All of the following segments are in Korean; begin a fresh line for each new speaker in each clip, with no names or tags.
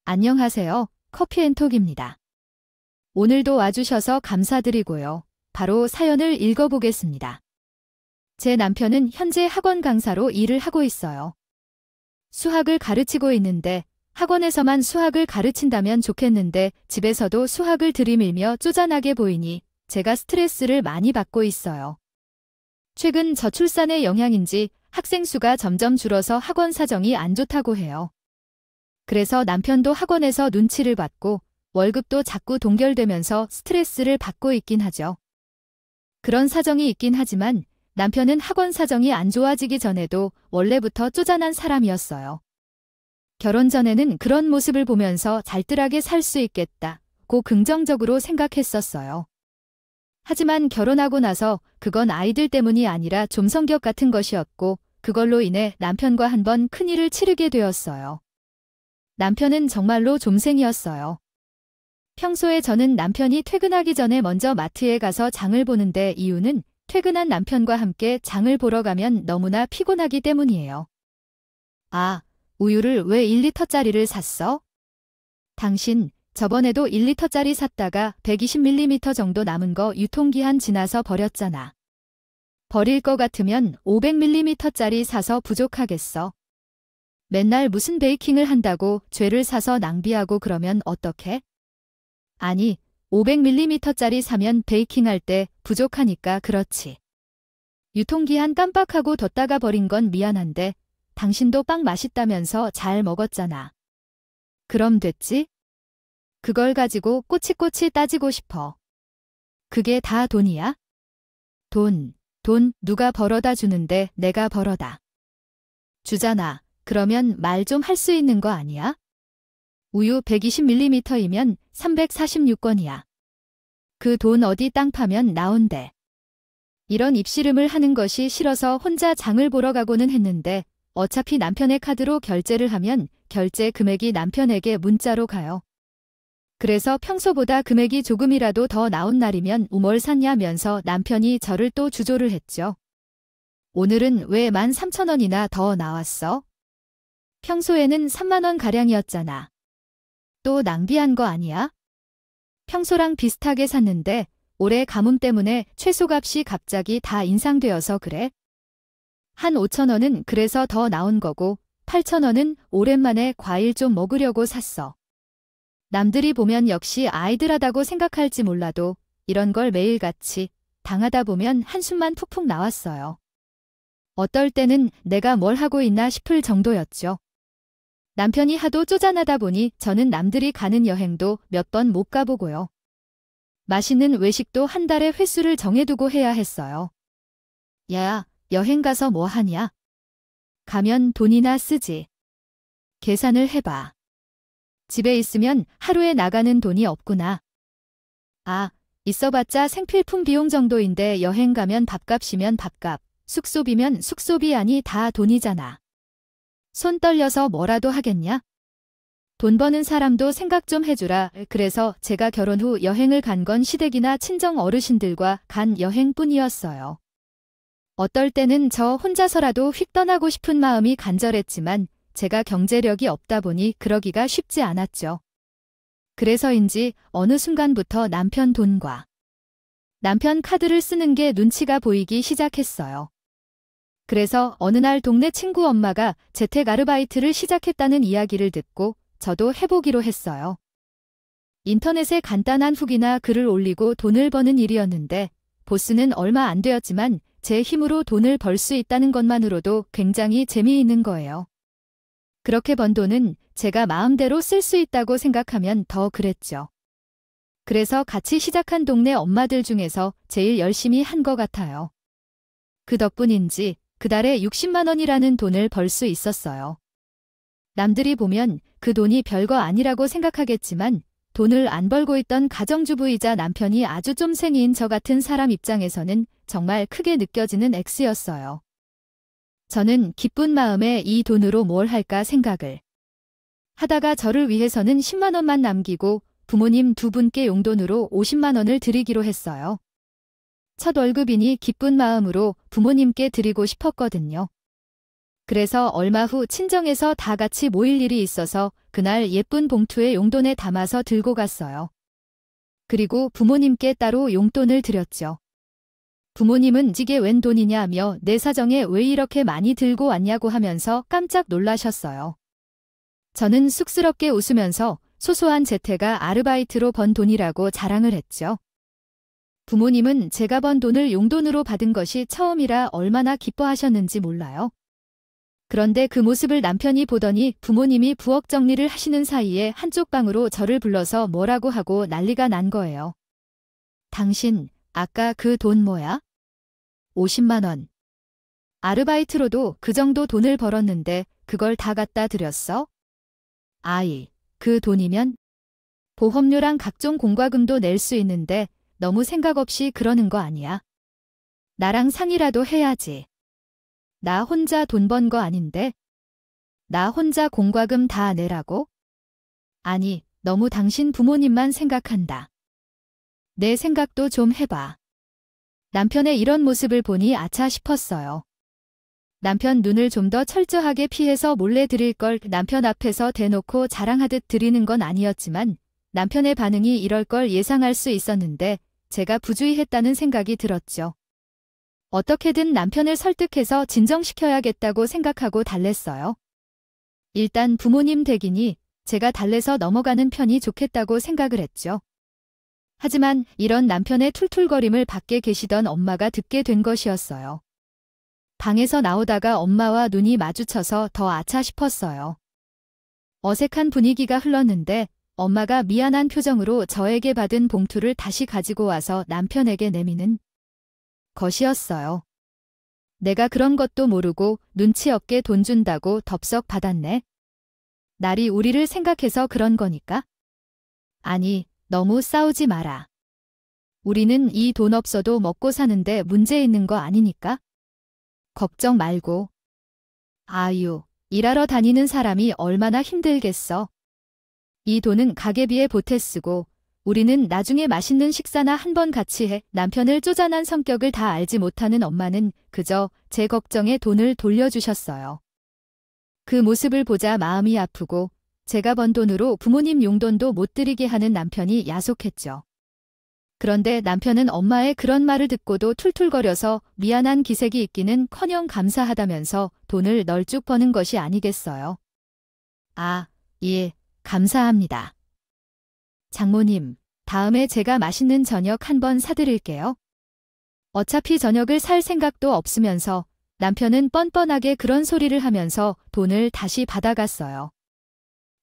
안녕하세요. 커피앤톡입니다. 오늘도 와주셔서 감사드리고요. 바로 사연을 읽어보겠습니다. 제 남편은 현재 학원 강사로 일을 하고 있어요. 수학을 가르치고 있는데 학원에서만 수학을 가르친다면 좋겠는데 집에서도 수학을 들이밀며 쪼잔하게 보이니 제가 스트레스를 많이 받고 있어요. 최근 저출산의 영향인지 학생 수가 점점 줄어서 학원 사정이 안 좋다고 해요. 그래서 남편도 학원에서 눈치를 받고 월급도 자꾸 동결되면서 스트레스를 받고 있긴 하죠. 그런 사정이 있긴 하지만 남편은 학원 사정이 안 좋아지기 전에도 원래부터 쪼잔한 사람이었어요. 결혼 전에는 그런 모습을 보면서 잘뜰하게 살 수 있겠다고 긍정적으로 생각했었어요. 하지만 결혼하고 나서 그건 아이들 때문이 아니라 좀 성격 같은 것이었고 그걸로 인해 남편과 한번 큰일을 치르게 되었어요. 남편은 정말로 좀생이었어요. 평소에 저는 남편이 퇴근하기 전에 먼저 마트에 가서 장을 보는데 이유는 퇴근한 남편과 함께 장을 보러 가면 너무나 피곤하기 때문이에요. 아, 우유를 왜 1리터짜리를 샀어? 당신 저번에도 1리터짜리 샀다가 120ml 정도 남은 거 유통기한 지나서 버렸잖아. 버릴 거 같으면 500ml짜리 사서 부족하겠어. 맨날 무슨 베이킹을 한다고 쇠를 사서 낭비하고 그러면 어떡해? 아니, 500ml짜리 사면 베이킹할 때 부족하니까 그렇지. 유통기한 깜빡하고 뒀다가 버린 건 미안한데 당신도 빵 맛있다면서 잘 먹었잖아. 그럼 됐지? 그걸 가지고 꼬치꼬치 따지고 싶어. 그게 다 돈이야? 돈 누가 벌어다 주는데 내가 벌어다 주잖아. 그러면 말 좀 할 수 있는 거 아니야? 우유 120ml이면 346원이야. 그 돈 어디 땅 파면 나온대. 이런 입씨름을 하는 것이 싫어서 혼자 장을 보러 가고는 했는데 어차피 남편의 카드로 결제를 하면 결제 금액이 남편에게 문자로 가요. 그래서 평소보다 금액이 조금이라도 더 나온 날이면 뭘 샀냐면서 남편이 저를 또 주조를 했죠. 오늘은 왜 13,000원이나 더 나왔어? 평소에는 3만원가량이었잖아. 또 낭비한 거 아니야? 평소랑 비슷하게 샀는데 올해 가뭄 때문에 채소값이 갑자기 다 인상되어서 그래? 한 5,000원은 그래서 더 나온 거고 8,000원은 오랜만에 과일 좀 먹으려고 샀어. 남들이 보면 역시 아이들하다고 생각할지 몰라도 이런 걸 매일같이 당하다 보면 한숨만 푹푹 나왔어요. 어떨 때는 내가 뭘 하고 있나 싶을 정도였죠. 남편이 하도 쪼잔하다 보니 저는 남들이 가는 여행도 몇 번 못 가보고요. 맛있는 외식도 한 달에 횟수를 정해두고 해야 했어요. 야, 여행 가서 뭐 하냐? 가면 돈이나 쓰지. 계산을 해봐. 집에 있으면 하루에 나가는 돈이 없구나. 아, 있어봤자 생필품 비용 정도인데 여행 가면 밥값이면 밥값, 숙소비면 숙소비 아니 다 돈이잖아. 손 떨려서 뭐라도 하겠냐? 돈 버는 사람도 생각 좀 해주라. 그래서 제가 결혼 후 여행을 간 건 시댁이나 친정 어르신들과 간 여행뿐이었어요. 어떨 때는 저 혼자서라도 휙 떠나고 싶은 마음이 간절했지만 제가 경제력이 없다 보니 그러기가 쉽지 않았죠. 그래서인지 어느 순간부터 남편 돈과 남편 카드를 쓰는 게 눈치가 보이기 시작했어요. 그래서 어느 날 동네 친구 엄마가 재택 아르바이트를 시작했다는 이야기를 듣고 저도 해보기로 했어요. 인터넷에 간단한 후기나 글을 올리고 돈을 버는 일이었는데 보스는 얼마 안 되었지만 제 힘으로 돈을 벌 수 있다는 것만으로도 굉장히 재미있는 거예요. 그렇게 번 돈은 제가 마음대로 쓸 수 있다고 생각하면 더 그랬죠. 그래서 같이 시작한 동네 엄마들 중에서 제일 열심히 한 것 같아요. 그 덕분인지 그 달에 60만 원이라는 돈을 벌 수 있었어요. 남들이 보면 그 돈이 별거 아니라고 생각하겠지만 돈을 안 벌고 있던 가정주부이자 남편이 아주 쫌생이인 저 같은 사람 입장에서는 정말 크게 느껴지는 액수였어요. 저는 기쁜 마음에 이 돈으로 뭘 할까 생각을 하다가 저를 위해서는 10만 원만 남기고 부모님 두 분께 용돈으로 50만 원을 드리기로 했어요. 첫 월급이니 기쁜 마음으로 부모님께 드리고 싶었거든요. 그래서 얼마 후 친정에서 다 같이 모일 일이 있어서 그날 예쁜 봉투에 용돈에 담아서 들고 갔어요. 그리고 부모님께 따로 용돈을 드렸죠. 부모님은 이게 웬 돈이냐며 내 사정에 왜 이렇게 많이 들고 왔냐고 하면서 깜짝 놀라셨어요. 저는 쑥스럽게 웃으면서 소소한 재테가 아르바이트로 번 돈이라고 자랑을 했죠. 부모님은 제가 번 돈을 용돈으로 받은 것이 처음이라 얼마나 기뻐하셨는지 몰라요. 그런데 그 모습을 남편이 보더니 부모님이 부엌 정리를 하시는 사이에 한쪽 방으로 저를 불러서 뭐라고 하고 난리가 난 거예요. 당신, 아까 그 돈 뭐야? 50만 원. 아르바이트로도 그 정도 돈을 벌었는데 그걸 다 갖다 드렸어? 아이, 그 돈이면 보험료랑 각종 공과금도 낼 수 있는데 너무 생각 없이 그러는 거 아니야? 나랑 상의라도 해야지. 나 혼자 돈 번 거 아닌데? 나 혼자 공과금 다 내라고? 아니, 너무 당신 부모님만 생각한다. 내 생각도 좀 해봐. 남편의 이런 모습을 보니 아차 싶었어요. 남편 눈을 좀 더 철저하게 피해서 몰래 드릴 걸 남편 앞에서 대놓고 자랑하듯 드리는 건 아니었지만 남편의 반응이 이럴 걸 예상할 수 있었는데 제가 부주의했다는 생각이 들었죠. 어떻게든 남편을 설득해서 진정시켜야겠다고 생각하고 달랬어요. 일단 부모님 댁이니 제가 달래서 넘어가는 편이 좋겠다고 생각을 했죠. 하지만 이런 남편의 툴툴거림을 밖에 계시던 엄마가 듣게 된 것이었어요. 방에서 나오다가 엄마와 눈이 마주쳐서 더 아차 싶었어요. 어색한 분위기가 흘렀는데 엄마가 미안한 표정으로 저에게 받은 봉투를 다시 가지고 와서 남편에게 내미는 것이었어요. 내가 그런 것도 모르고 눈치 없게 돈 준다고 덥석 받았네. 날이 우리를 생각해서 그런 거니까? 아니, 너무 싸우지 마라. 우리는 이 돈 없어도 먹고 사는데 문제 있는 거 아니니까? 걱정 말고. 아유, 일하러 다니는 사람이 얼마나 힘들겠어. 이 돈은 가게비에 보태 쓰고 우리는 나중에 맛있는 식사나 한번 같이 해. 남편을 쪼잔한 성격을 다 알지 못하는 엄마는 그저 제 걱정에 돈을 돌려주셨어요. 그 모습을 보자 마음이 아프고 제가 번 돈으로 부모님 용돈도 못 드리게 하는 남편이 야속했죠. 그런데 남편은 엄마의 그런 말을 듣고도 툴툴거려서 미안한 기색이 있기는커녕 감사하다면서 돈을 널쭉 버는 것이 아니겠어요. 아, 예, 감사합니다. 장모님, 다음에 제가 맛있는 저녁 한번 사드릴게요. 어차피 저녁을 살 생각도 없으면서 남편은 뻔뻔하게 그런 소리를 하면서 돈을 다시 받아갔어요.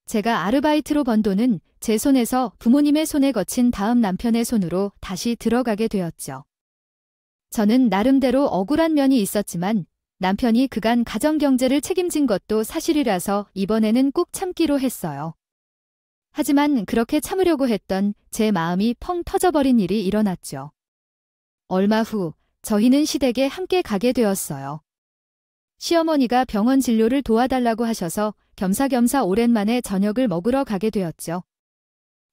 제가 아르바이트로 번 돈은 제 손에서 부모님의 손에 거친 다음 남편의 손으로 다시 들어가게 되었죠. 저는 나름대로 억울한 면이 있었지만 남편이 그간 가정경제를 책임진 것도 사실이라서 이번에는 꾹 참기로 했어요. 하지만 그렇게 참으려고 했던 제 마음이 펑 터져버린 일이 일어났죠. 얼마 후 저희는 시댁에 함께 가게 되었어요. 시어머니가 병원 진료를 도와달라고 하셔서 겸사겸사 오랜만에 저녁을 먹으러 가게 되었죠.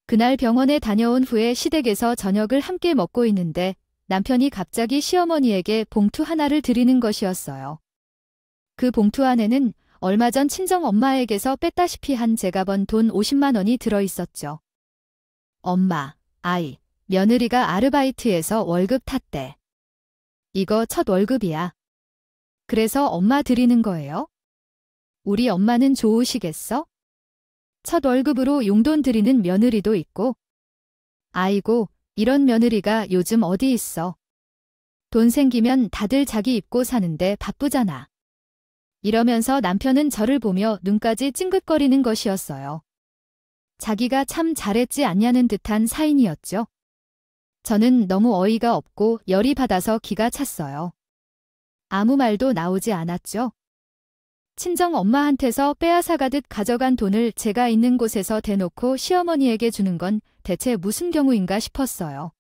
그날 병원에 다녀온 후에 시댁에서 저녁을 함께 먹고 있는데 남편이 갑자기 시어머니에게 봉투 하나를 드리는 것이었어요. 그 봉투 안에는 얼마 전 친정 엄마에게서 뺐다시피 한 제가 번 돈 50만 원이 들어있었죠. 엄마, 아이, 며느리가 아르바이트에서 월급 탔대. 이거 첫 월급이야. 그래서 엄마 드리는 거예요? 우리 엄마는 좋으시겠어? 첫 월급으로 용돈 드리는 며느리도 있고. 아이고, 이런 며느리가 요즘 어디 있어. 돈 생기면 다들 자기 입고 사는데 바쁘잖아. 이러면서 남편은 저를 보며 눈까지 찡긋거리는 것이었어요. 자기가 참 잘했지 않냐는 듯한 사인이었죠. 저는 너무 어이가 없고 열이 받아서 기가 찼어요. 아무 말도 나오지 않았죠. 친정 엄마한테서 빼앗아가듯 가져간 돈을 제가 있는 곳에서 대놓고 시어머니에게 주는 건 대체 무슨 경우인가 싶었어요.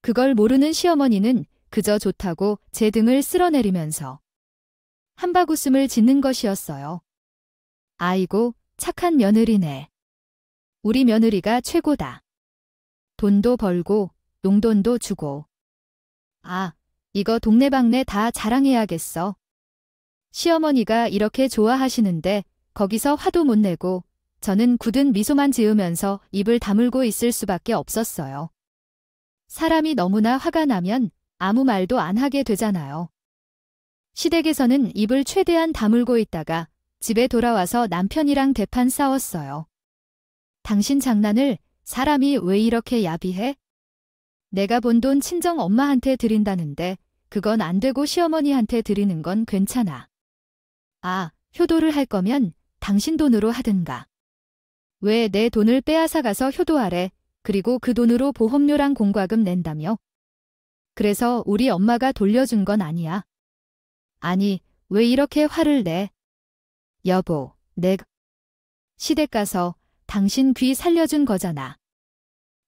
그걸 모르는 시어머니는 그저 좋다고 제 등을 쓸어내리면서 한바구음을 짓는 것이었어요. 아이고, 착한 며느리네. 우리 며느리가 최고다. 돈도 벌고 용돈도 주고. 아, 이거 동네방네 다 자랑해야겠어. 시어머니가 이렇게 좋아하시는데 거기서 화도 못 내고 저는 굳은 미소만 지으면서 입을 다물고 있을 수밖에 없었어요. 사람이 너무나 화가 나면 아무 말도 안 하게 되잖아요. 시댁에서는 입을 최대한 다물고 있다가 집에 돌아와서 남편이랑 대판 싸웠어요. 당신 장난을 사람이 왜 이렇게 야비해? 내가 번 돈 친정 엄마한테 드린다는데 그건 안 되고 시어머니한테 드리는 건 괜찮아. 아, 효도를 할 거면 당신 돈으로 하든가. 왜 내 돈을 빼앗아가서 효도하래? 그리고 그 돈으로 보험료랑 공과금 낸다며? 그래서 우리 엄마가 돌려준 건 아니야. 아니, 왜 이렇게 화를 내? 여보, 내가 시댁 가서 당신 귀 살려준 거잖아.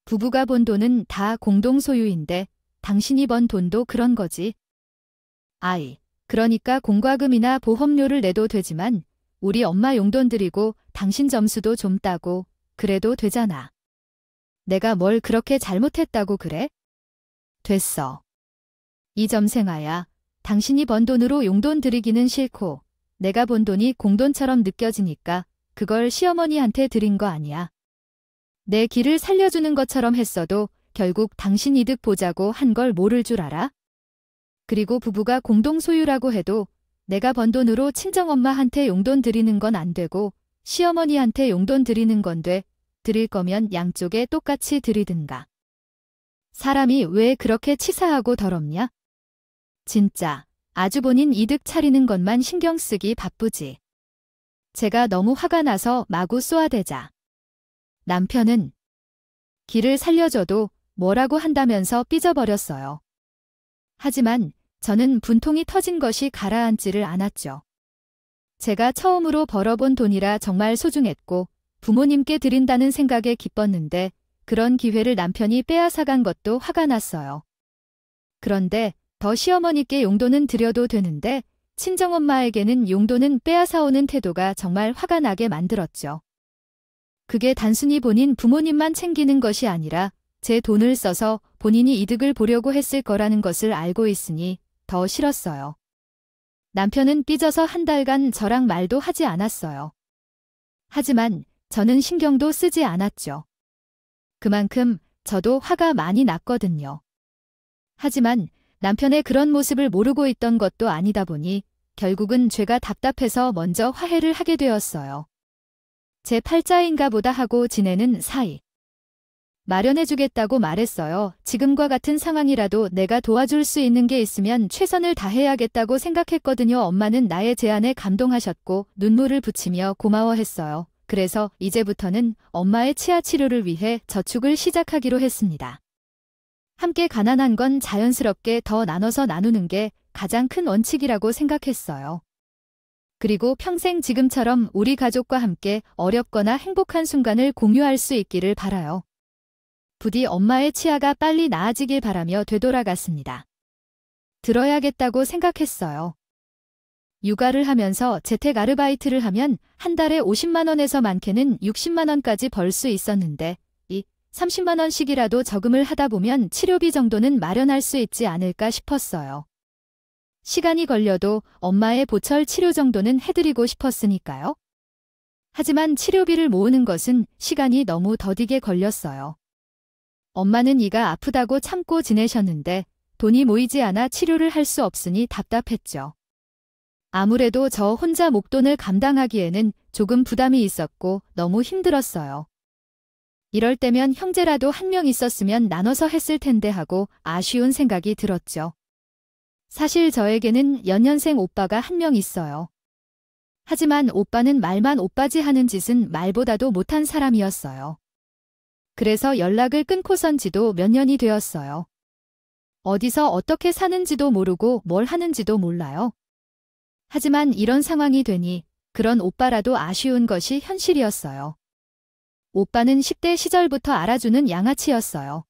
부부가 본 돈은 다 공동 소유인데 당신이 번 돈도 그런 거지. 아이, 그러니까 공과금이나 보험료를 내도 되지만 우리 엄마 용돈 드리고 당신 점수도 좀 따고 그래도 되잖아. 내가 뭘 그렇게 잘못했다고 그래? 됐어. 이 점생아야, 당신이 번 돈으로 용돈 드리기는 싫고 내가 본 돈이 공돈처럼 느껴지니까 그걸 시어머니한테 드린 거 아니야. 내 길을 살려주는 것처럼 했어도 결국 당신 이득 보자고 한 걸 모를 줄 알아? 그리고 부부가 공동 소유라고 해도 내가 번 돈으로 친정엄마한테 용돈 드리는 건 안 되고 시어머니한테 용돈 드리는 건 돼. 드릴 거면 양쪽에 똑같이 드리든가. 사람이 왜 그렇게 치사하고 더럽냐? 진짜 아주 본인 이득 차리는 것만 신경 쓰기 바쁘지. 제가 너무 화가 나서 마구 쏘아대자. 남편은 길을 살려줘도 뭐라고 한다면서 삐져버렸어요. 하지만 저는 분통이 터진 것이 가라앉지를 않았죠. 제가 처음으로 벌어본 돈이라 정말 소중했고 부모님께 드린다는 생각에 기뻤는데 그런 기회를 남편이 빼앗아간 것도 화가 났어요. 그런데 더 시어머니께 용돈은 드려도 되는데 친정엄마에게는 용돈은 빼앗아오는 태도가 정말 화가 나게 만들었죠. 그게 단순히 본인 부모님만 챙기는 것이 아니라 제 돈을 써서 본인이 이득을 보려고 했을 거라는 것을 알고 있으니 더 싫었어요. 남편은 삐져서 한 달간 저랑 말도 하지 않았어요. 하지만 저는 신경도 쓰지 않았죠. 그만큼 저도 화가 많이 났거든요. 하지만 남편의 그런 모습을 모르고 있던 것도 아니다 보니 결국은 죄가 답답해서 먼저 화해를 하게 되었어요. 제 팔자인가 보다 하고 지내는 사이. 마련해주겠다고 말했어요. 지금과 같은 상황이라도 내가 도와줄 수 있는 게 있으면 최선을 다해야겠다고 생각했거든요. 엄마는 나의 제안에 감동하셨고 눈물을 붙이며 고마워했어요. 그래서 이제부터는 엄마의 치아 치료를 위해 저축을 시작하기로 했습니다. 함께 가난한 건 자연스럽게 더 나눠서 나누는 게 가장 큰 원칙이라고 생각했어요. 그리고 평생 지금처럼 우리 가족과 함께 어렵거나 행복한 순간을 공유할 수 있기를 바라요. 부디 엄마의 치아가 빨리 나아지길 바라며 되돌아갔습니다. 들어야겠다고 생각했어요. 육아를 하면서 재택 아르바이트를 하면 한 달에 50만 원에서 많게는 60만 원까지 벌 수 있었는데 30만 원씩이라도 저금을 하다 보면 치료비 정도는 마련할 수 있지 않을까 싶었어요. 시간이 걸려도 엄마의 보철 치료 정도는 해드리고 싶었으니까요. 하지만 치료비를 모으는 것은 시간이 너무 더디게 걸렸어요. 엄마는 이가 아프다고 참고 지내셨는데 돈이 모이지 않아 치료를 할 수 없으니 답답했죠. 아무래도 저 혼자 목돈을 감당하기에는 조금 부담이 있었고 너무 힘들었어요. 이럴 때면 형제라도 한 명 있었으면 나눠서 했을 텐데 하고 아쉬운 생각이 들었죠. 사실 저에게는 연년생 오빠가 한 명 있어요. 하지만 오빠는 말만 오빠지 하는 짓은 말보다도 못한 사람이었어요. 그래서 연락을 끊고선 지도 몇 년이 되었어요. 어디서 어떻게 사는지도 모르고 뭘 하는지도 몰라요. 하지만 이런 상황이 되니 그런 오빠라도 아쉬운 것이 현실이었어요. 오빠는 10대 시절부터 알아주는 양아치였어요.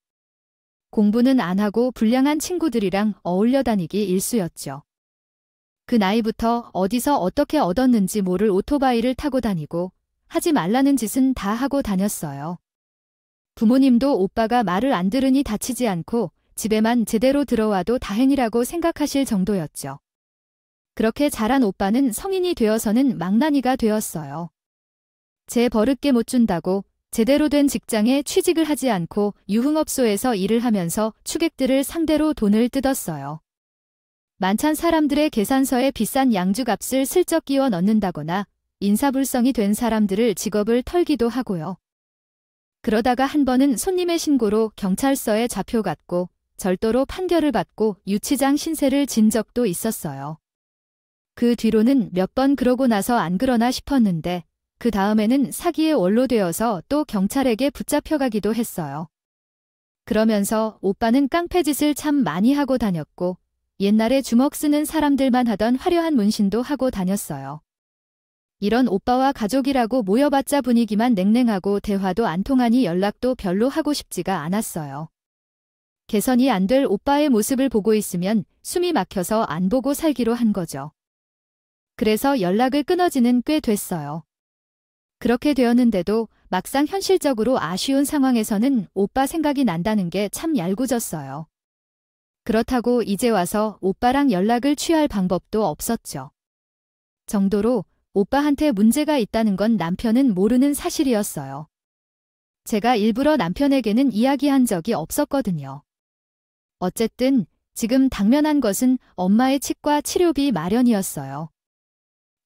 공부는 안 하고 불량한 친구들이랑 어울려 다니기 일쑤였죠. 그 나이부터 어디서 어떻게 얻었는지 모를 오토바이를 타고 다니고 하지 말라는 짓은 다 하고 다녔어요. 부모님도 오빠가 말을 안 들으니 다치지 않고 집에만 제대로 들어와도 다행이라고 생각하실 정도였죠. 그렇게 자란 오빠는 성인이 되어서는 망나니가 되었어요. 제 버릇게 못 준다고 제대로 된 직장에 취직을 하지 않고 유흥업소에서 일을 하면서 추객들을 상대로 돈을 뜯었어요. 만찬 사람들의 계산서에 비싼 양주값을 슬쩍 끼워 넣는다거나 인사불성이 된 사람들을 직업을 털기도 하고요. 그러다가 한 번은 손님의 신고로 경찰서에 잡혀갔고 절도로 판결을 받고 유치장 신세를 진 적도 있었어요. 그 뒤로는 몇 번 그러고 나서 안 그러나 싶었는데 그 다음에는 사기에 원로되어서 또 경찰에게 붙잡혀가기도 했어요. 그러면서 오빠는 깡패짓을 참 많이 하고 다녔고 옛날에 주먹 쓰는 사람들만 하던 화려한 문신도 하고 다녔어요. 이런 오빠와 가족이라고 모여봤자 분위기만 냉랭하고 대화도 안 통하니 연락도 별로 하고 싶지가 않았어요. 개선이 안 될 오빠의 모습을 보고 있으면 숨이 막혀서 안 보고 살기로 한 거죠. 그래서 연락을 끊어지는 꽤 됐어요. 그렇게 되었는데도 막상 현실적으로 아쉬운 상황에서는 오빠 생각이 난다는 게 참 얄궂었어요. 그렇다고 이제 와서 오빠랑 연락을 취할 방법도 없었죠. 정도로 오빠한테 문제가 있다는 건 남편은 모르는 사실이었어요. 제가 일부러 남편에게는 이야기한 적이 없었거든요. 어쨌든 지금 당면한 것은 엄마의 치과 치료비 마련이었어요.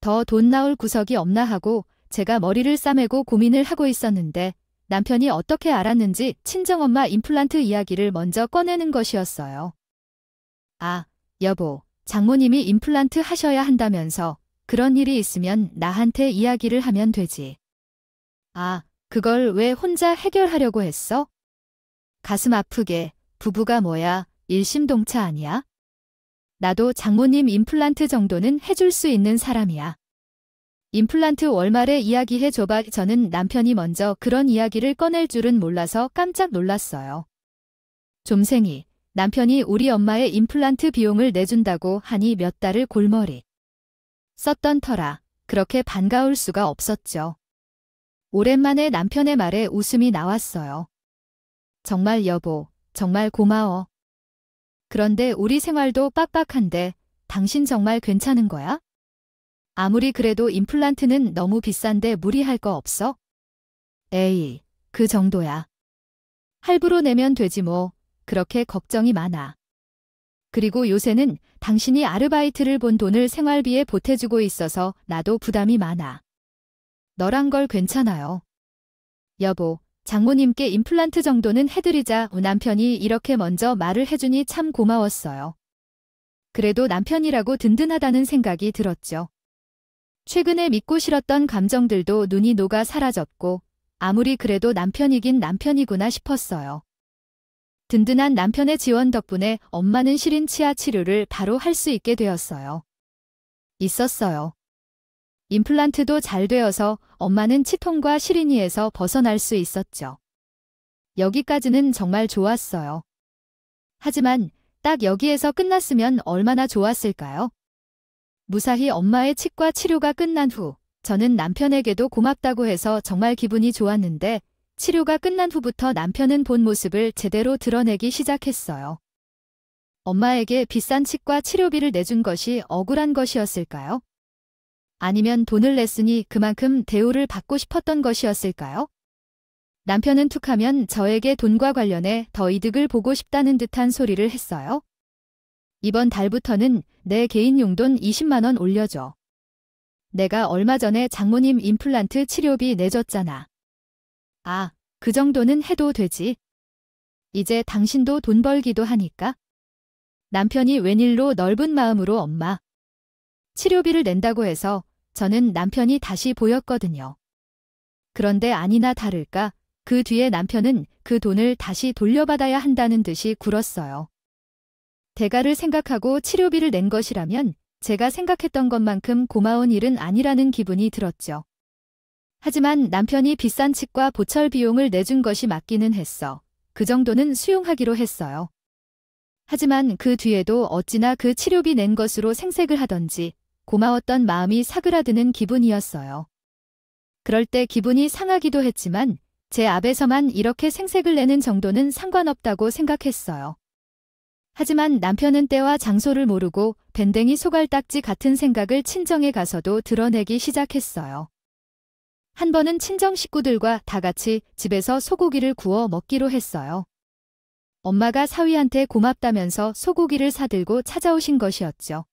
더 돈 나올 구석이 없나 하고 제가 머리를 싸매고 고민을 하고 있었는데 남편이 어떻게 알았는지 친정엄마 임플란트 이야기를 먼저 꺼내는 것이었어요. 아, 여보, 장모님이 임플란트 하셔야 한다면서 그런 일이 있으면 나한테 이야기를 하면 되지. 아, 그걸 왜 혼자 해결하려고 했어? 가슴 아프게, 부부가 뭐야, 일심동차 아니야? 나도 장모님 임플란트 정도는 해줄 수 있는 사람이야. 임플란트 월말에 이야기해 줘봐. 저는 남편이 먼저 그런 이야기를 꺼낼 줄은 몰라서 깜짝 놀랐어요. 좀생이, 남편이 우리 엄마의 임플란트 비용을 내준다고 하니 몇 달을 골머리 썼던 터라 그렇게 반가울 수가 없었죠. 오랜만에 남편의 말에 웃음이 나왔어요. 정말 여보, 정말 고마워. 그런데 우리 생활도 빡빡한데 당신 정말 괜찮은 거야? 아무리 그래도 임플란트는 너무 비싼데 무리할 거 없어? 에이, 그 정도야. 할부로 내면 되지 뭐. 그렇게 걱정이 많아. 그리고 요새는 당신이 아르바이트를 본 돈을 생활비에 보태주고 있어서 나도 부담이 많아. 너란 걸 괜찮아요. 여보, 장모님께 임플란트 정도는 해드리자. 남편이 이렇게 먼저 말을 해주니 참 고마웠어요. 그래도 남편이라고 든든하다는 생각이 들었죠. 최근에 믿고 싫었던 감정들도 눈이 녹아 사라졌고 아무리 그래도 남편이긴 남편이구나 싶었어요. 든든한 남편의 지원 덕분에 엄마는 시린 치아 치료를 바로 할 수 있게 되었어요. 있었어요. 임플란트도 잘 되어서 엄마는 치통과 시린이에서 벗어날 수 있었죠. 여기까지는 정말 좋았어요. 하지만 딱 여기에서 끝났으면 얼마나 좋았을까요? 무사히 엄마의 치과 치료가 끝난 후 저는 남편에게도 고맙다고 해서 정말 기분이 좋았는데 치료가 끝난 후부터 남편은 본 모습을 제대로 드러내기 시작했어요. 엄마에게 비싼 치과 치료비를 내준 것이 억울한 것이었을까요? 아니면 돈을 냈으니 그만큼 대우를 받고 싶었던 것이었을까요? 남편은 툭하면 저에게 돈과 관련해 더 이득을 보고 싶다는 듯한 소리를 했어요. 이번 달부터는 내 개인 용돈 20만 원 올려줘. 내가 얼마 전에 장모님 임플란트 치료비 내줬잖아. 아, 그 정도는 해도 되지. 이제 당신도 돈 벌기도 하니까. 남편이 웬일로 넓은 마음으로 엄마 치료비를 낸다고 해서 저는 남편이 다시 보였거든요. 그런데 아니나 다를까 그 뒤에 남편은 그 돈을 다시 돌려받아야 한다는 듯이 굴었어요. 대가를 생각하고 치료비를 낸 것이라면 제가 생각했던 것만큼 고마운 일은 아니라는 기분이 들었죠. 하지만 남편이 비싼 치과 보철 비용을 내준 것이 맞기는 했어. 그 정도는 수용하기로 했어요. 하지만 그 뒤에도 어찌나 그 치료비 낸 것으로 생색을 하던지 고마웠던 마음이 사그라드는 기분이었어요. 그럴 때 기분이 상하기도 했지만 제 앞에서만 이렇게 생색을 내는 정도는 상관없다고 생각했어요. 하지만 남편은 때와 장소를 모르고 밴댕이 소갈딱지 같은 생각을 친정에 가서도 드러내기 시작했어요. 한 번은 친정 식구들과 다 같이 집에서 소고기를 구워 먹기로 했어요. 엄마가 사위한테 고맙다면서 소고기를 사들고 찾아오신 것이었죠.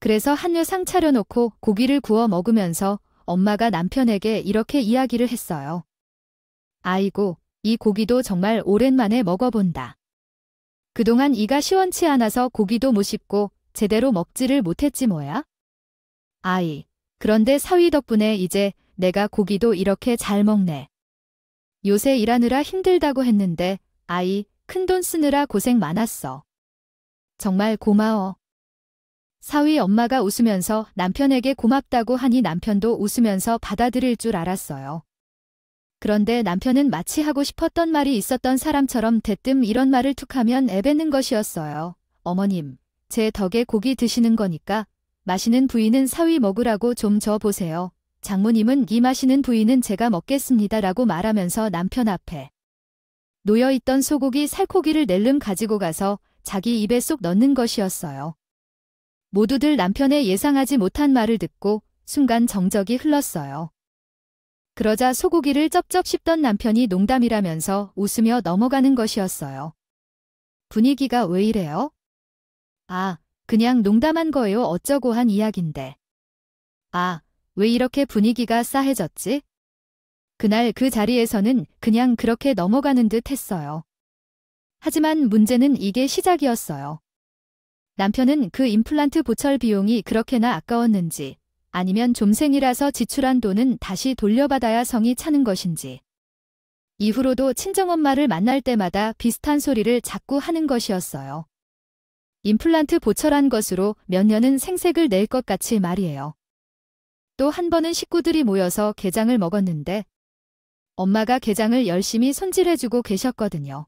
그래서 한유상 차려놓고 고기를 구워 먹으면서 엄마가 남편에게 이렇게 이야기를 했어요. 아이고, 이 고기도 정말 오랜만에 먹어본다. 그동안 이가 시원치 않아서 고기도 못 씹고 제대로 먹지를 못했지 뭐야? 아이, 그런데 사위 덕분에 이제 내가 고기도 이렇게 잘 먹네. 요새 일하느라 힘들다고 했는데 아이, 큰돈 쓰느라 고생 많았어. 정말 고마워. 사위 엄마가 웃으면서 남편에게 고맙다고 하니 남편도 웃으면서 받아들일 줄 알았어요. 그런데 남편은 마치 하고 싶었던 말이 있었던 사람처럼 대뜸 이런 말을 툭하면 애뱉는 것이었어요. 어머님, 제 덕에 고기 드시는 거니까 마시는 부위는 사위 먹으라고 좀 줘보세요. 장모님은 이 마시는 부위는 제가 먹겠습니다 라고 말하면서 남편 앞에 놓여있던 소고기 살코기를 낼름 가지고 가서 자기 입에 쏙 넣는 것이었어요. 모두들 남편의 예상하지 못한 말을 듣고 순간 정적이 흘렀어요. 그러자 소고기를 쩝쩝 씹던 남편이 농담이라면서 웃으며 넘어가는 것이었어요. 분위기가 왜 이래요? 아, 그냥 농담한 거예요. 어쩌고 한 이야긴데. 아, 왜 이렇게 분위기가 싸해졌지? 그날 그 자리에서는 그냥 그렇게 넘어가는 듯 했어요. 하지만 문제는 이게 시작이었어요. 남편은 그 임플란트 보철 비용이 그렇게나 아까웠는지 아니면 좀생이라서 지출한 돈은 다시 돌려받아야 성이 차는 것인지 이후로도 친정엄마를 만날 때마다 비슷한 소리를 자꾸 하는 것이었어요. 임플란트 보철한 것으로 몇 년은 생색을 낼 것 같이 말이에요. 또 한 번은 식구들이 모여서 게장을 먹었는데 엄마가 게장을 열심히 손질해주고 계셨거든요.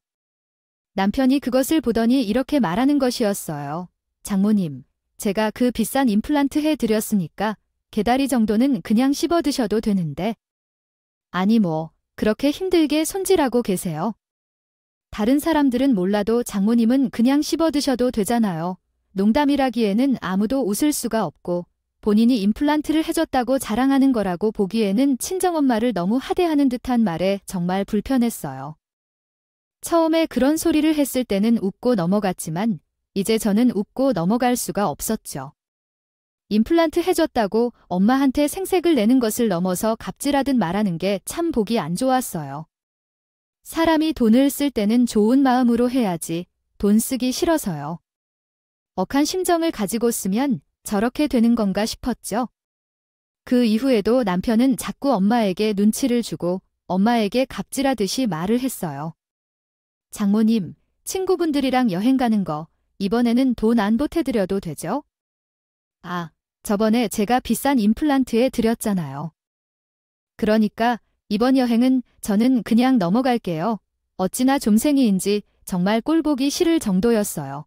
남편이 그것을 보더니 이렇게 말하는 것이었어요. 장모님, 제가 그 비싼 임플란트 해드렸으니까 게다리 정도는 그냥 씹어 드셔도 되는데. 아니 뭐 그렇게 힘들게 손질하고 계세요. 다른 사람들은 몰라도 장모님은 그냥 씹어 드셔도 되잖아요. 농담이라기에는 아무도 웃을 수가 없고 본인이 임플란트를 해줬다고 자랑하는 거라고 보기에는 친정엄마를 너무 하대하는 듯한 말에 정말 불편했어요. 처음에 그런 소리를 했을 때는 웃고 넘어갔지만 이제 저는 웃고 넘어갈 수가 없었죠. 임플란트 해줬다고 엄마한테 생색을 내는 것을 넘어서 갑질하듯 말하는 게 참 보기 안 좋았어요. 사람이 돈을 쓸 때는 좋은 마음으로 해야지 돈 쓰기 싫어서요. 억한 심정을 가지고 쓰면 저렇게 되는 건가 싶었죠. 그 이후에도 남편은 자꾸 엄마에게 눈치를 주고 엄마에게 갑질하듯이 말을 했어요. 장모님, 친구분들이랑 여행 가는 거 이번에는 돈 안 보태드려도 되죠? 아, 저번에 제가 비싼 임플란트에 드렸잖아요. 그러니까 이번 여행은 저는 그냥 넘어갈게요. 어찌나 좀생이인지 정말 꼴보기 싫을 정도였어요.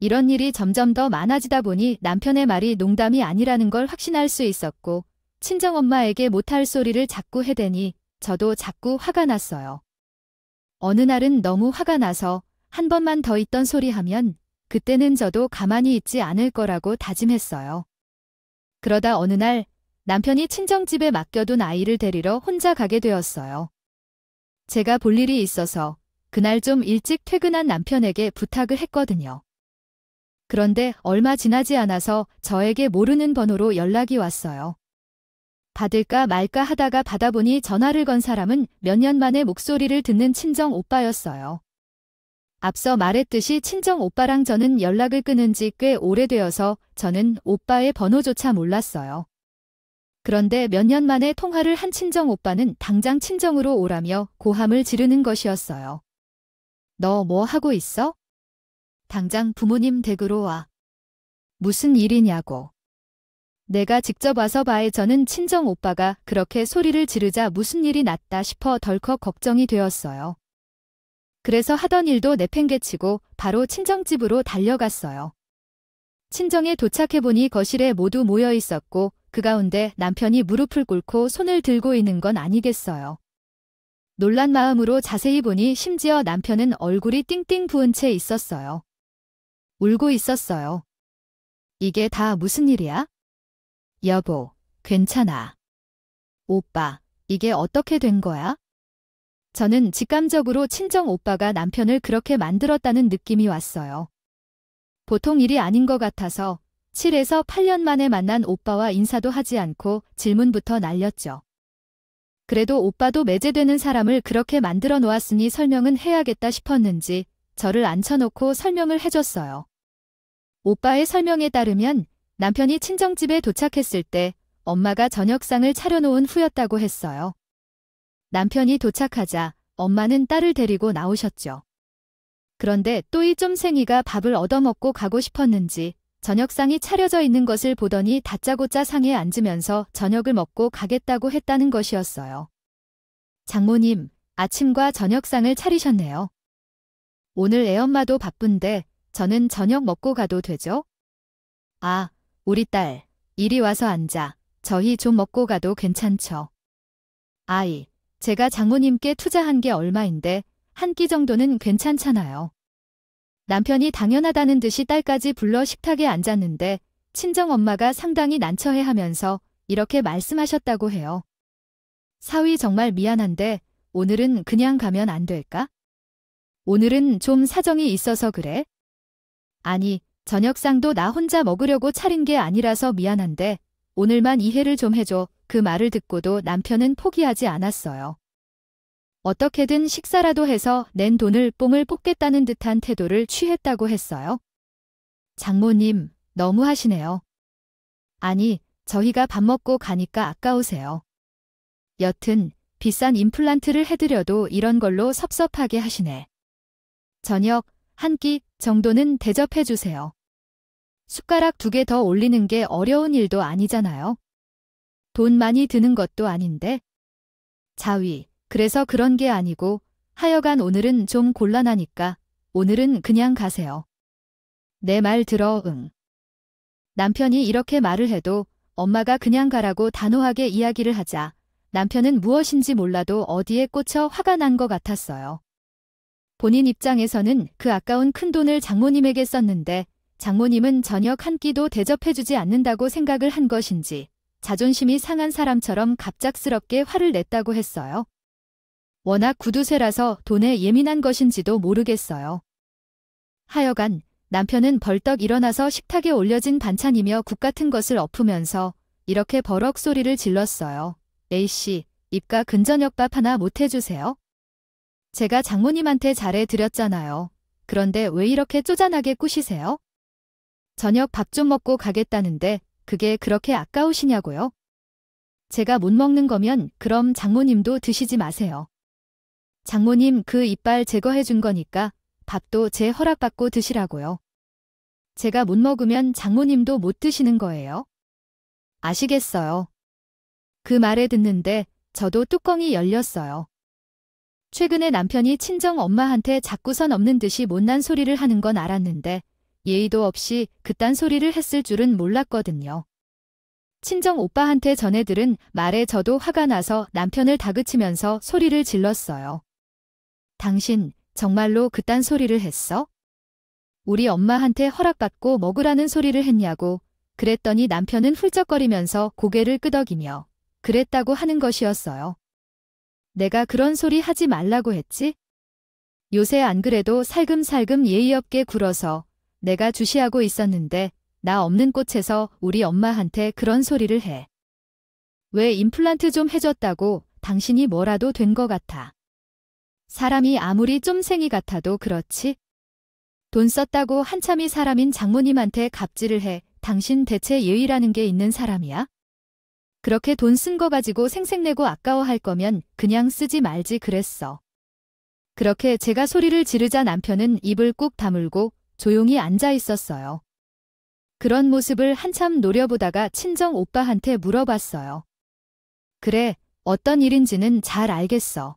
이런 일이 점점 더 많아지다 보니 남편의 말이 농담이 아니라는 걸 확신할 수 있었고 친정엄마에게 못할 소리를 자꾸 해대니 저도 자꾸 화가 났어요. 어느 날은 너무 화가 나서 한 번만 더 있던 소리 하면 그때는 저도 가만히 있지 않을 거라고 다짐했어요. 그러다 어느 날 남편이 친정집에 맡겨둔 아이를 데리러 혼자 가게 되었어요. 제가 볼 일이 있어서 그날 좀 일찍 퇴근한 남편에게 부탁을 했거든요. 그런데 얼마 지나지 않아서 저에게 모르는 번호로 연락이 왔어요. 받을까 말까 하다가 받아보니 전화를 건 사람은 몇 년 만에 목소리를 듣는 친정 오빠였어요. 앞서 말했듯이 친정 오빠랑 저는 연락을 끊은 지 꽤 오래되어서 저는 오빠의 번호조차 몰랐어요. 그런데 몇 년 만에 통화를 한 친정 오빠는 당장 친정으로 오라며 고함을 지르는 것이었어요. 너 뭐 하고 있어? 당장 부모님 댁으로 와. 무슨 일이냐고. 내가 직접 와서 봐에 저는 친정 오빠가 그렇게 소리를 지르자 무슨 일이 났다 싶어 덜컥 걱정이 되었어요. 그래서 하던 일도 내팽개치고 바로 친정집으로 달려갔어요. 친정에 도착해보니 거실에 모두 모여 있었고 그 가운데 남편이 무릎을 꿇고 손을 들고 있는 건 아니겠어요. 놀란 마음으로 자세히 보니 심지어 남편은 얼굴이 띵띵 부은 채 있었어요. 울고 있었어요. 이게 다 무슨 일이야? 여보, 괜찮아. 오빠, 이게 어떻게 된 거야? 저는 직감적으로 친정 오빠가 남편을 그렇게 만들었다는 느낌이 왔어요. 보통 일이 아닌 것 같아서 7에서 8년 만에 만난 오빠와 인사도 하지 않고 질문부터 날렸죠. 그래도 오빠도 매제되는 사람을 그렇게 만들어 놓았으니 설명은 해야겠다 싶었는지 저를 앉혀놓고 설명을 해줬어요. 오빠의 설명에 따르면 남편이 친정집에 도착했을 때 엄마가 저녁상을 차려놓은 후였다고 했어요. 남편이 도착하자 엄마는 딸을 데리고 나오셨죠. 그런데 또 이 쫌생이가 밥을 얻어먹고 가고 싶었는지 저녁상이 차려져 있는 것을 보더니 다짜고짜 상에 앉으면서 저녁을 먹고 가겠다고 했다는 것이었어요. 장모님, 아침과 저녁상을 차리셨네요. 오늘 애엄마도 바쁜데 저는 저녁 먹고 가도 되죠? 아, 우리 딸, 이리 와서 앉아. 저희 좀 먹고 가도 괜찮죠? 아이, 제가 장모님께 투자한 게 얼마인데 한 끼 정도는 괜찮잖아요. 남편이 당연하다는 듯이 딸까지 불러 식탁에 앉았는데 친정엄마가 상당히 난처해하면서 이렇게 말씀하셨다고 해요. 사위 정말 미안한데 오늘은 그냥 가면 안 될까? 오늘은 좀 사정이 있어서 그래? 아니, 저녁상도 나 혼자 먹으려고 차린 게 아니라서 미안한데 오늘만 이해를 좀 해줘. 그 말을 듣고도 남편은 포기하지 않았어요. 어떻게든 식사라도 해서 낸 돈을 뽕을 뽑겠다는 듯한 태도를 취했다고 했어요. 장모님, 너무하시네요. 아니, 저희가 밥 먹고 가니까 아까우세요. 여튼 비싼 임플란트를 해드려도 이런 걸로 섭섭하게 하시네. 저녁 한 끼 정도는 대접해주세요. 숟가락 2개 더 올리는 게 어려운 일도 아니잖아요. 돈 많이 드는 것도 아닌데. 자위, 그래서 그런 게 아니고 하여간 오늘은 좀 곤란하니까 오늘은 그냥 가세요. 내 말 들어, 응. 남편이 이렇게 말을 해도 엄마가 그냥 가라고 단호하게 이야기를 하자 남편은 무엇인지 몰라도 어디에 꽂혀 화가 난 것 같았어요. 본인 입장에서는 그 아까운 큰돈을 장모님에게 썼는데 장모님은 저녁 한 끼도 대접해주지 않는다고 생각을 한 것인지 자존심이 상한 사람처럼 갑작스럽게 화를 냈다고 했어요. 워낙 구두쇠라서 돈에 예민한 것인지도 모르겠어요. 하여간 남편은 벌떡 일어나서 식탁에 올려진 반찬이며 국 같은 것을 엎으면서 이렇게 버럭 소리를 질렀어요. A씨, 입가 근저녁밥 하나 못 해주세요? 제가 장모님한테 잘해드렸잖아요. 그런데 왜 이렇게 쪼잔하게 꾸시세요? 저녁 밥 좀 먹고 가겠다는데 그게 그렇게 아까우시냐고요? 제가 못 먹는 거면 그럼 장모님도 드시지 마세요. 장모님 그 이빨 제거해 준 거니까 밥도 제 허락받고 드시라고요. 제가 못 먹으면 장모님도 못 드시는 거예요. 아시겠어요? 그 말에 듣는데 저도 뚜껑이 열렸어요. 최근에 남편이 친정 엄마한테 자꾸선 없는 듯이 못난 소리를 하는 건 알았는데 예의도 없이 그딴 소리를 했을 줄은 몰랐거든요. 친정 오빠한테 전해들은 말에 저도 화가 나서 남편을 다그치면서 소리를 질렀어요. 당신 정말로 그딴 소리를 했어? 우리 엄마한테 허락받고 먹으라는 소리를 했냐고. 그랬더니 남편은 훌쩍거리면서 고개를 끄덕이며 그랬다고 하는 것이었어요. 내가 그런 소리 하지 말라고 했지? 요새 안 그래도 살금살금 예의 없게 굴어서 내가 주시하고 있었는데 나 없는 꽃에서 우리 엄마한테 그런 소리를 해. 왜 임플란트 좀 해줬다고 당신이 뭐라도 된 것 같아. 사람이 아무리 쫌생이 같아도 그렇지? 돈 썼다고 한참이 사람인 장모님한테 갑질을 해. 당신 대체 예의라는 게 있는 사람이야? 그렇게 돈 쓴 거 가지고 생색내고 아까워할 거면 그냥 쓰지 말지 그랬어. 그렇게 제가 소리를 지르자 남편은 입을 꾹 다물고 조용히 앉아 있었어요. 그런 모습을 한참 노려보다가 친정 오빠한테 물어봤어요. 그래, 어떤 일인지는 잘 알겠어.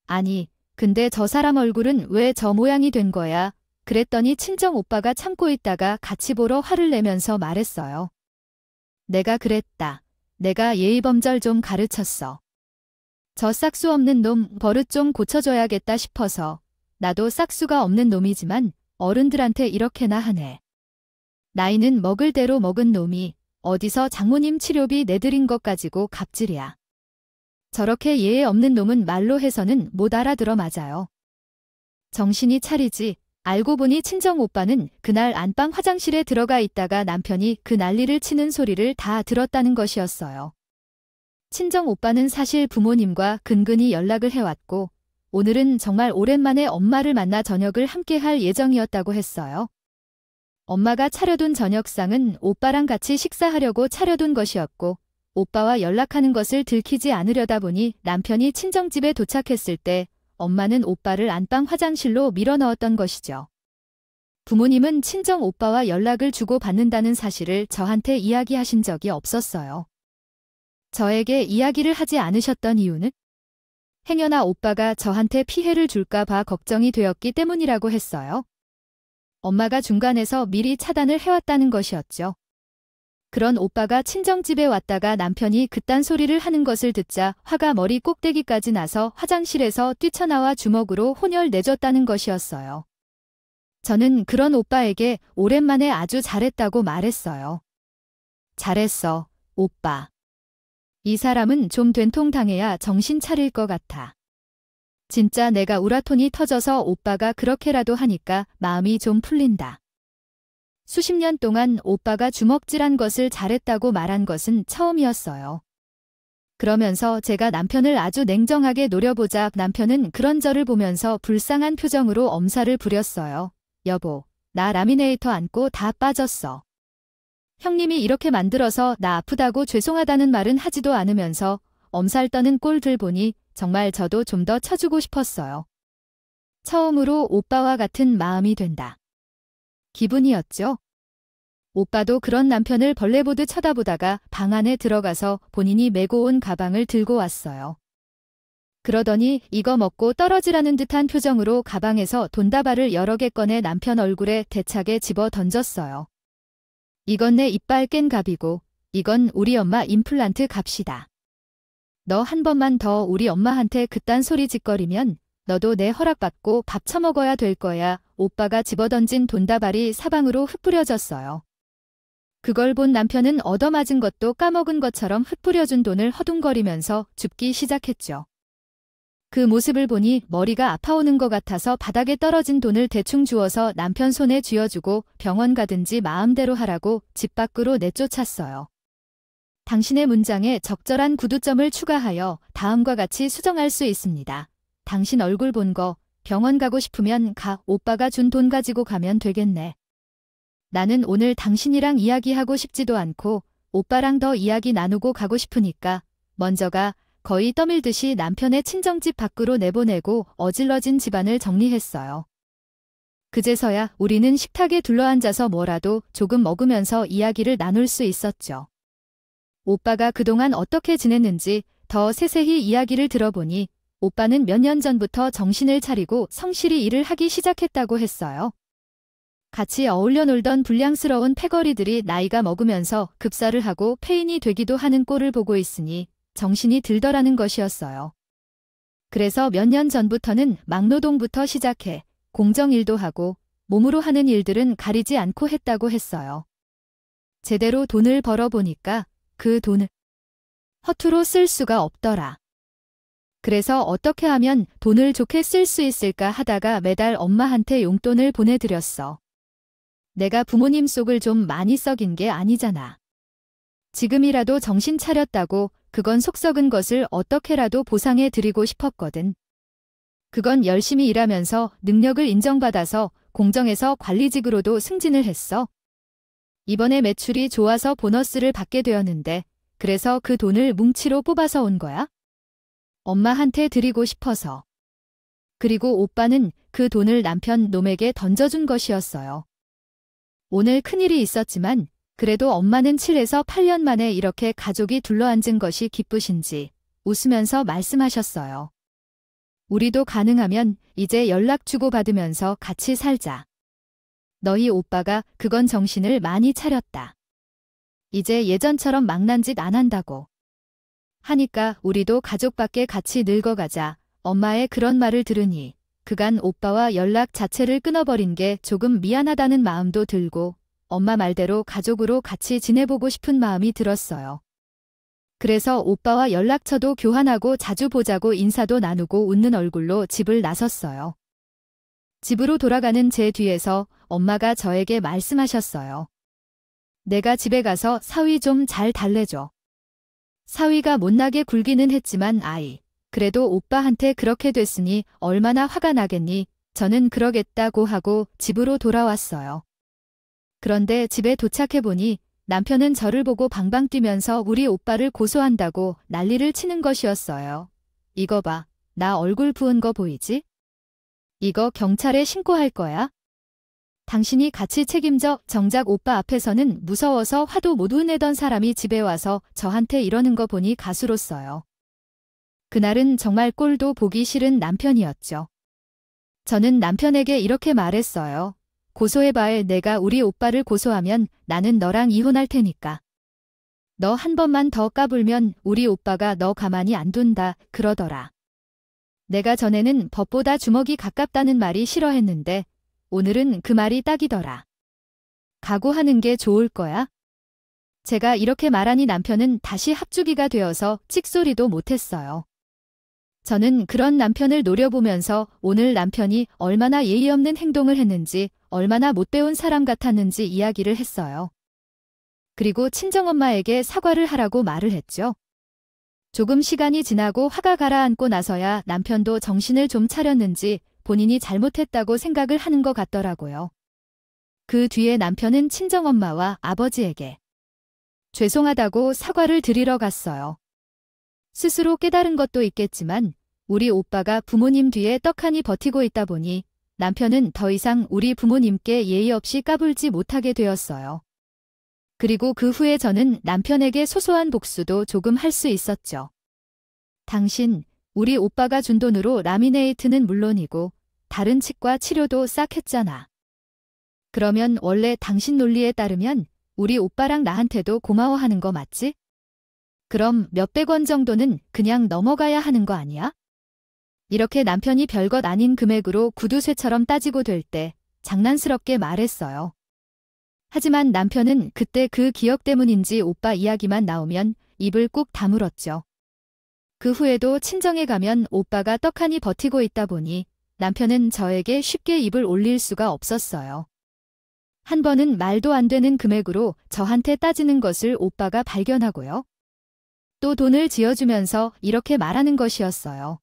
아니, 근데 저 사람 얼굴은 왜 저 모양이 된 거야? 그랬더니 친정 오빠가 참고 있다가 같이 보러 화를 내면서 말했어요. 내가 그랬다. 내가 예의범절 좀 가르쳤어. 저 싹수 없는 놈 버릇 좀 고쳐줘야겠다 싶어서. 나도 싹수가 없는 놈이지만 어른들한테 이렇게나 하네. 나이는 먹을 대로 먹은 놈이 어디서 장모님 치료비 내드린 것 가지고 갑질이야. 저렇게 예의 없는 놈은 말로 해서는 못 알아들어 맞아요. 정신이 차리지. 알고 보니 친정 오빠는 그날 안방 화장실에 들어가 있다가 남편이 그 난리를 치는 소리를 다 들었다는 것이었어요. 친정 오빠는 사실 부모님과 근근히 연락을 해왔고 오늘은 정말 오랜만에 엄마를 만나 저녁을 함께 할 예정이었다고 했어요. 엄마가 차려둔 저녁상은 오빠랑 같이 식사하려고 차려둔 것이었고 오빠와 연락하는 것을 들키지 않으려다 보니 남편이 친정집에 도착했을 때 엄마는 오빠를 안방 화장실로 밀어넣었던 것이죠. 부모님은 친정 오빠와 연락을 주고 받는다는 사실을 저한테 이야기하신 적이 없었어요. 저에게 이야기를 하지 않으셨던 이유는 행여나 오빠가 저한테 피해를 줄까 봐 걱정이 되었기 때문이라고 했어요. 엄마가 중간에서 미리 차단을 해왔다는 것이었죠. 그런 오빠가 친정집에 왔다가 남편이 그딴 소리를 하는 것을 듣자 화가 머리 꼭대기까지 나서 화장실에서 뛰쳐나와 주먹으로 혼혈 내줬다는 것이었어요. 저는 그런 오빠에게 오랜만에 아주 잘했다고 말했어요. 잘했어, 오빠. 이 사람은 좀 된통당해야 정신 차릴 것 같아. 진짜 내가 우라통이 터져서 오빠가 그렇게라도 하니까 마음이 좀 풀린다. 수십 년 동안 오빠가 주먹질한 것을 잘했다고 말한 것은 처음이었어요. 그러면서 제가 남편을 아주 냉정하게 노려보자 남편은 그런 저를 보면서 불쌍한 표정으로 엄살을 부렸어요. 여보, 나 라미네이터 안고 다 빠졌어. 형님이 이렇게 만들어서 나 아프다고 죄송하다는 말은 하지도 않으면서 엄살 떠는 꼴들 보니 정말 저도 좀 더 쳐주고 싶었어요. 처음으로 오빠와 같은 마음이 된다. 기분이었죠. 오빠도 그런 남편을 벌레 보듯 쳐다보다가 방 안에 들어가서 본인이 메고 온 가방을 들고 왔어요. 그러더니 이거 먹고 떨어지라는 듯한 표정으로 가방에서 돈다발을 여러 개 꺼내 남편 얼굴에 대차게 집어 던졌어요. 이건 내 이빨 깬 값이고 이건 우리 엄마 임플란트 값이다. 너 한 번만 더 우리 엄마한테 그딴 소리 짓거리면 너도 내 허락받고 밥 처먹어야 될 거야. 오빠가 집어던진 돈다발이 사방으로 흩뿌려졌어요. 그걸 본 남편은 얻어맞은 것도 까먹은 것처럼 흩뿌려준 돈을 허둥거리면서 줍기 시작했죠. 그 모습을 보니 머리가 아파오는 것 같아서 바닥에 떨어진 돈을 대충 주워서 남편 손에 쥐어주고 병원 가든지 마음대로 하라고 집 밖으로 내쫓았어요. 당신의 문장에 적절한 구두점을 추가하여 다음과 같이 수정할 수 있습니다. 당신 얼굴 본 거 병원 가고 싶으면 가. 오빠가 준 돈 가지고 가면 되겠네. 나는 오늘 당신이랑 이야기하고 싶지도 않고 오빠랑 더 이야기 나누고 가고 싶으니까 먼저 가. 거의 떠밀듯이 남편의 친정집 밖으로 내보내고 어질러진 집안을 정리했어요. 그제서야 우리는 식탁에 둘러앉아서 뭐라도 조금 먹으면서 이야기를 나눌 수 있었죠. 오빠가 그동안 어떻게 지냈는지 더 세세히 이야기를 들어보니 오빠는 몇 년 전부터 정신을 차리고 성실히 일을 하기 시작했다고 했어요. 같이 어울려 놀던 불량스러운 패거리들이 나이가 먹으면서 급사를 하고 폐인이 되기도 하는 꼴을 보고 있으니 정신이 들더라는 것이었어요. 그래서 몇 년 전부터는 막노동부터 시작해 공정일도 하고 몸으로 하는 일들은 가리지 않고 했다고 했어요. 제대로 돈을 벌어보니까 그 돈을 허투루 쓸 수가 없더라. 그래서 어떻게 하면 돈을 좋게 쓸 수 있을까 하다가 매달 엄마한테 용돈을 보내드렸어. 내가 부모님 속을 좀 많이 썩인 게 아니잖아. 지금이라도 정신 차렸다고 그건 속 썩은 것을 어떻게라도 보상해 드리고 싶었거든. 그건 열심히 일하면서 능력을 인정받아서 공정에서 관리직으로도 승진을 했어. 이번에 매출이 좋아서 보너스를 받게 되었는데 그래서 그 돈을 뭉치로 뽑아서 온 거야? 엄마한테 드리고 싶어서. 그리고 오빠는 그 돈을 남편 놈에게 던져준 것이었어요. 오늘 큰일이 있었지만 그래도 엄마는 7에서 8년 만에 이렇게 가족이 둘러앉은 것이 기쁘신지 웃으면서 말씀하셨어요. 우리도 가능하면 이제 연락 주고받으면서 같이 살자. 너희 오빠가 그건 정신을 많이 차렸다. 이제 예전처럼 망난 짓 안 한다고. 하니까 우리도 가족밖에 같이 늙어가자. 엄마의 그런 말을 들으니 그간 오빠와 연락 자체를 끊어버린 게 조금 미안하다는 마음도 들고 엄마 말대로 가족으로 같이 지내보고 싶은 마음이 들었어요. 그래서 오빠와 연락처도 교환하고 자주 보자고 인사도 나누고 웃는 얼굴로 집을 나섰어요. 집으로 돌아가는 제 뒤에서 엄마가 저에게 말씀하셨어요. 내가 집에 가서 사위 좀 잘 달래줘. 사위가 못나게 굴기는 했지만 그래도 오빠한테 그렇게 됐으니 얼마나 화가 나겠니? 저는 그러겠다고 하고 집으로 돌아왔어요. 그런데 집에 도착해보니 남편은 저를 보고 방방 뛰면서 우리 오빠를 고소한다고 난리를 치는 것이었어요. 이거 봐, 나 얼굴 부은 거 보이지? 이거 경찰에 신고할 거야? 당신이 같이 책임져. 정작 오빠 앞에서는 무서워서 화도 못 내던 사람이 집에 와서 저한테 이러는 거 보니 가스로써요. 그날은 정말 꼴도 보기 싫은 남편이었죠. 저는 남편에게 이렇게 말했어요. 고소해봐야 내가 우리 오빠를 고소하면 나는 너랑 이혼할 테니까. 너 한 번만 더 까불면 우리 오빠가 너 가만히 안 둔다 그러더라. 내가 전에는 법보다 주먹이 가깝다는 말이 싫어했는데 오늘은 그 말이 딱이더라. 각오하는 게 좋을 거야? 제가 이렇게 말하니 남편은 다시 합주기가 되어서 찍소리도 못했어요. 저는 그런 남편을 노려보면서 오늘 남편이 얼마나 예의 없는 행동을 했는지, 얼마나 못배운 사람 같았는지 이야기를 했어요. 그리고 친정엄마에게 사과를 하라고 말을 했죠. 조금 시간이 지나고 화가 가라앉고 나서야 남편도 정신을 좀 차렸는지 본인이 잘못했다고 생각을 하는 것 같더라고요. 그 뒤에 남편은 친정엄마와 아버지에게 죄송하다고 사과를 드리러 갔어요. 스스로 깨달은 것도 있겠지만 우리 오빠가 부모님 뒤에 떡하니 버티고 있다 보니 남편은 더 이상 우리 부모님께 예의 없이 까불지 못하게 되었어요. 그리고 그 후에 저는 남편에게 소소한 복수도 조금 할 수 있었죠. 당신, 우리 오빠가 준 돈으로 라미네이트는 물론이고 다른 치과 치료도 싹 했잖아. 그러면 원래 당신 논리에 따르면 우리 오빠랑 나한테도 고마워하는 거 맞지? 그럼 몇백 원 정도는 그냥 넘어가야 하는 거 아니야? 이렇게 남편이 별것 아닌 금액으로 구두쇠처럼 따지고 될 때 장난스럽게 말했어요. 하지만 남편은 그때 그 기억 때문인지 오빠 이야기만 나오면 입을 꾹 다물었죠. 그 후에도 친정에 가면 오빠가 떡하니 버티고 있다 보니 남편은 저에게 쉽게 입을 올릴 수가 없었어요. 한 번은 말도 안 되는 금액으로 저한테 따지는 것을 오빠가 발견하고요. 또 돈을 지어주면서 이렇게 말하는 것이었어요.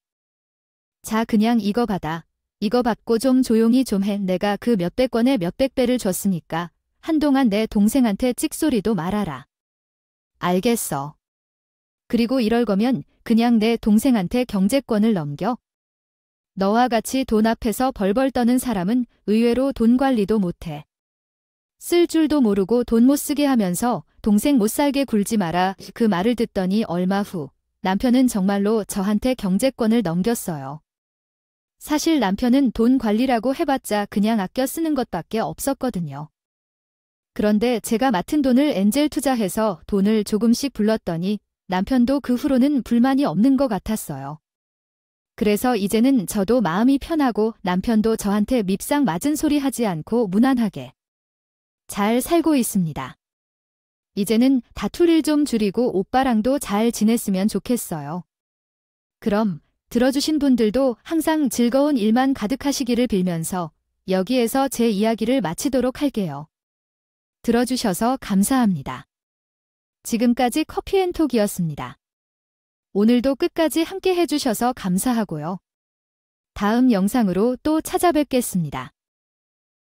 자, 그냥 이거 받아. 이거 받고 좀 조용히 좀 해. 내가 그 몇백 원에 몇백 배를 줬으니까 한동안 내 동생한테 찍소리도 말아라. 알겠어. 그리고 이럴 거면 그냥 내 동생한테 경제권을 넘겨. 너와 같이 돈 앞에서 벌벌 떠는 사람은 의외로 돈 관리도 못해. 쓸 줄도 모르고 돈 못 쓰게 하면서 동생 못 살게 굴지 마라. 그 말을 듣더니 얼마 후 남편은 정말로 저한테 경제권을 넘겼어요. 사실 남편은 돈 관리라고 해봤자 그냥 아껴 쓰는 것밖에 없었거든요. 그런데 제가 맡은 돈을 엔젤 투자해서 돈을 조금씩 불렀더니 남편도 그 후로는 불만이 없는 것 같았어요. 그래서 이제는 저도 마음이 편하고 남편도 저한테 밉상 맞은 소리 하지 않고 무난하게 잘 살고 있습니다. 이제는 다툴 일 좀 줄이고 오빠랑도 잘 지냈으면 좋겠어요. 그럼 들어주신 분들도 항상 즐거운 일만 가득하시기를 빌면서 여기에서 제 이야기를 마치도록 할게요. 들어주셔서 감사합니다. 지금까지 커피앤톡이었습니다. 오늘도 끝까지 함께 해주셔서 감사하고요. 다음 영상으로 또 찾아뵙겠습니다.